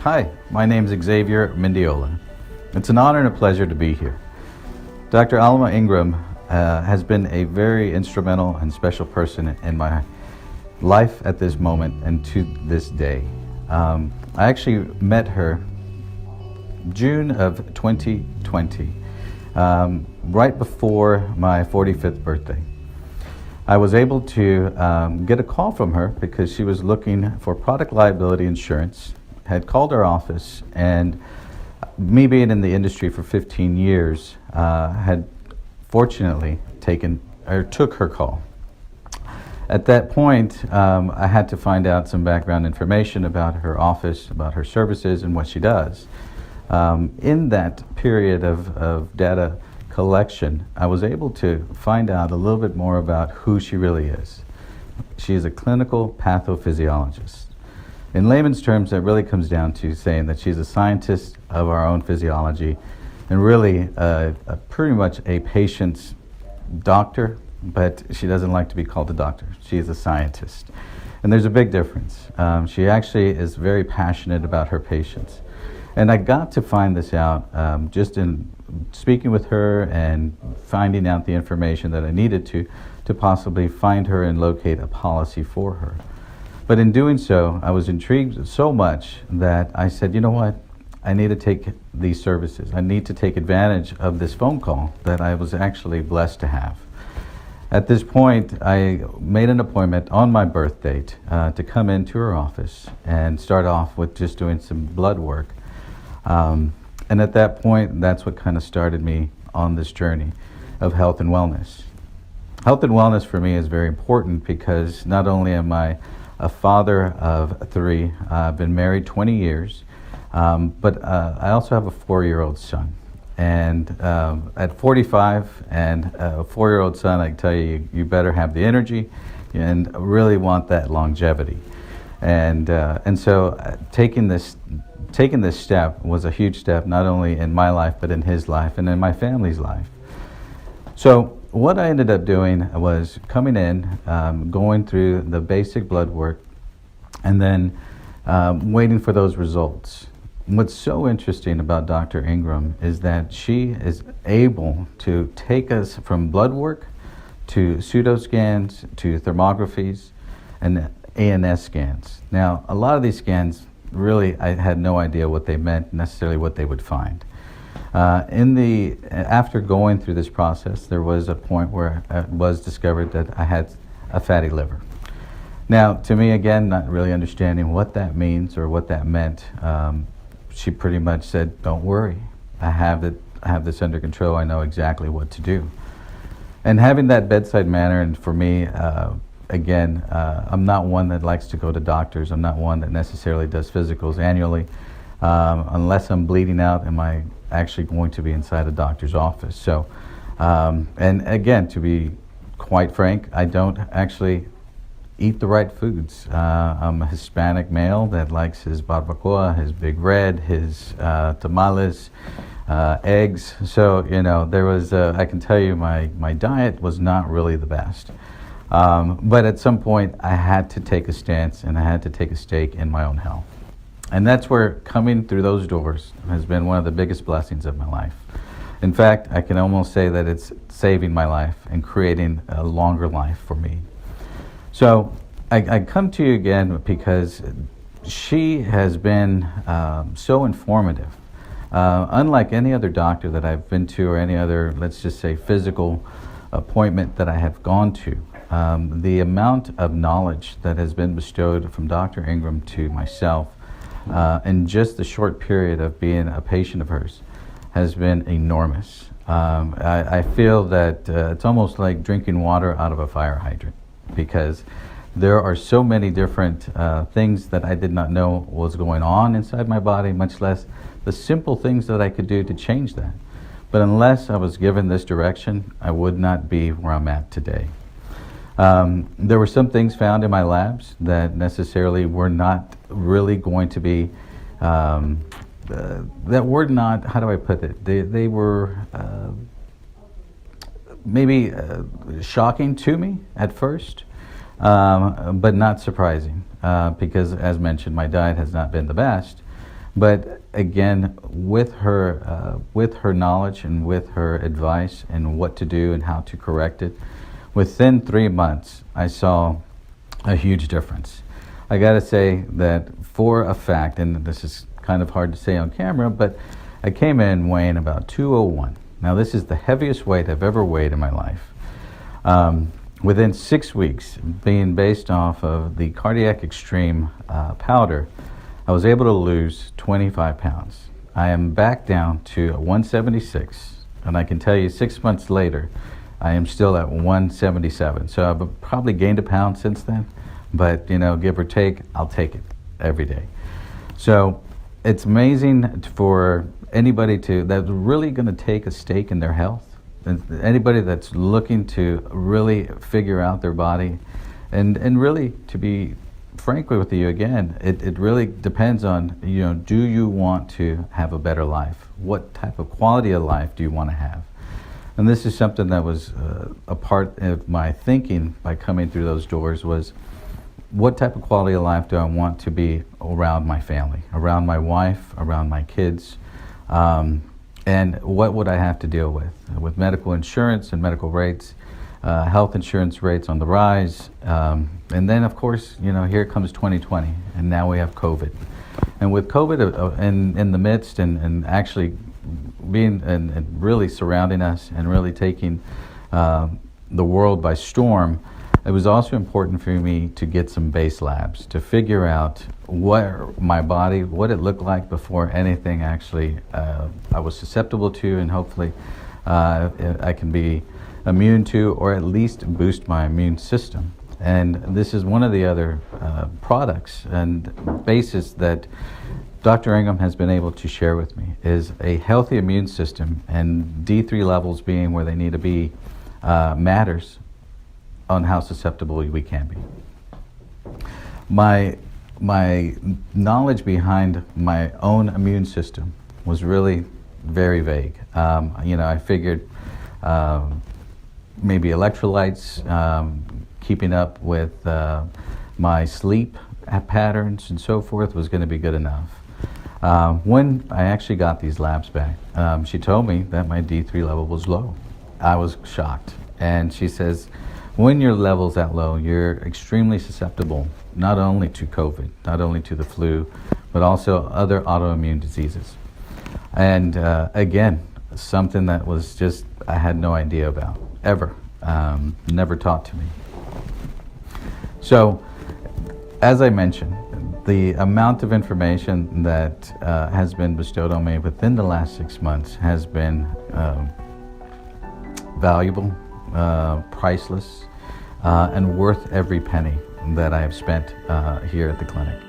Hi, my name is Xavier Mendiola. It's an honor and a pleasure to be here. Dr. Alma Ingram has been a very instrumental and special person in my life at this moment and to this day. I actually met her June of 2020, right before my 45th birthday. I was able to get a call from her because she was looking for product liability insurance, had called our office, and me being in the industry for 15 years, had fortunately took her call. At that point, I had to find out some background information about her office, about her services, and what she does. In that period of data collection, I was able to find out a little bit more about who she really is. She is a clinical pathophysiologist. In layman's terms, that really comes down to saying that she's a scientist of our own physiology and really pretty much a patient's doctor, but she doesn't like to be called a doctor. She is a scientist. And there's a big difference. She actually is very passionate about her patients. And I got to find this out just in speaking with her and finding out the information that I needed to possibly find her and locate a policy for her. But in doing so, I was intrigued so much that I said, you know what? I need to take these services. I need to take advantage of this phone call that I was actually blessed to have. At this point, I made an appointment on my birth date to come into her office and start off with just doing some blood work. And at that point, that's what kind of started me on this journey of health and wellness. Health and wellness for me is very important because not only am I a father of 3, I've been married 20 years, but I also have a 4-year-old son. And at 45 and a 4-year-old son, I can tell you, you better have the energy and really want that longevity. And so taking this step was a huge step, not only in my life, but in his life and in my family's life. So what I ended up doing was coming in, going through the basic blood work, and then waiting for those results. What's so interesting about Dr. Ingram is that she is able to take us from blood work to pseudo scans to thermographies and ANS scans. Now, a lot of these scans, really, I had no idea what they meant, necessarily what they would find. After going through this process, there was a point where it was discovered that I had a fatty liver. Now, to me, again, not really understanding what that means or what that meant, she pretty much said, "Don't worry, I have this under control. I know exactly what to do." And having that bedside manner, and for me, again, I'm not one that likes to go to doctors. I'm not one that necessarily does physicals annually. Unless I'm bleeding out, am I actually going to be inside a doctor's office? So, and again, to be quite frank, I don't actually eat the right foods. I'm a Hispanic male that likes his barbacoa, his Big Red, his tamales, eggs. So, there was, I can tell you my diet was not really the best. But at some point, I had to take a stance and I had to take a stake in my own health. And that's where coming through those doors has been one of the biggest blessings of my life. In fact, I can almost say that it's saving my life and creating a longer life for me. So I come to you again because she has been so informative. Unlike any other doctor that I've been to or any other, let's just say, physical appointment that I have gone to, the amount of knowledge that has been bestowed from Dr. Ingram to myself in just the short period of being a patient of hers has been enormous. I feel that it's almost like drinking water out of a fire hydrant, because there are so many different things that I did not know was going on inside my body, much less the simple things that I could do to change that. But unless I was given this direction, I would not be where I'm at today. There were some things found in my labs that necessarily were not really going to be, that were not, how do I put it, they were maybe shocking to me at first, but not surprising, because as mentioned, my diet has not been the best. But again, with her knowledge and with her advice and what to do and how to correct it, within 3 months, I saw a huge difference. I got to say that for a fact, and this is kind of hard to say on camera, but I came in weighing about 201. Now, this is the heaviest weight I've ever weighed in my life. Within 6 weeks, being based off of the Cardiac Extreme powder, I was able to lose 25 pounds. I am back down to 176, and I can tell you 6 months later, I am still at 177. So I've probably gained a pound since then, but give or take, I'll take it every day. So it's amazing for anybody that's really going to take a stake in their health. Anybody that's looking to really figure out their body, and really, to be frank with you again, it really depends on, do you want to have a better life? What type of quality of life do you want to have? And this is something that was a part of my thinking by coming through those doors, was what type of quality of life do I want to be around my family, around my wife, around my kids? And what would I have to deal with medical insurance and medical rates, health insurance rates on the rise, and then of course, here comes 2020, and now we have COVID. And with COVID in the midst, and actually being and really surrounding us and really taking the world by storm, it was also important for me to get some base labs to figure out what my body, what it looked like before anything actually I was susceptible to, and hopefully I can be immune to, or at least boost my immune system. And this is one of the other products and bases that Dr. Ingram has been able to share with me, is a healthy immune system, and D3 levels being where they need to be matters on how susceptible we can be. My knowledge behind my own immune system was really very vague. I figured maybe electrolytes, keeping up with my sleep patterns and so forth was going to be good enough. When I actually got these labs back, she told me that my D3 level was low. I was shocked. And she says, when your level's that low, you're extremely susceptible not only to COVID, not only to the flu, but also other autoimmune diseases. And again, something that was just, I had no idea about, ever, never taught to me. So, as I mentioned, the amount of information that has been bestowed on me within the last 6 months has been valuable, priceless, and worth every penny that I have spent here at the clinic.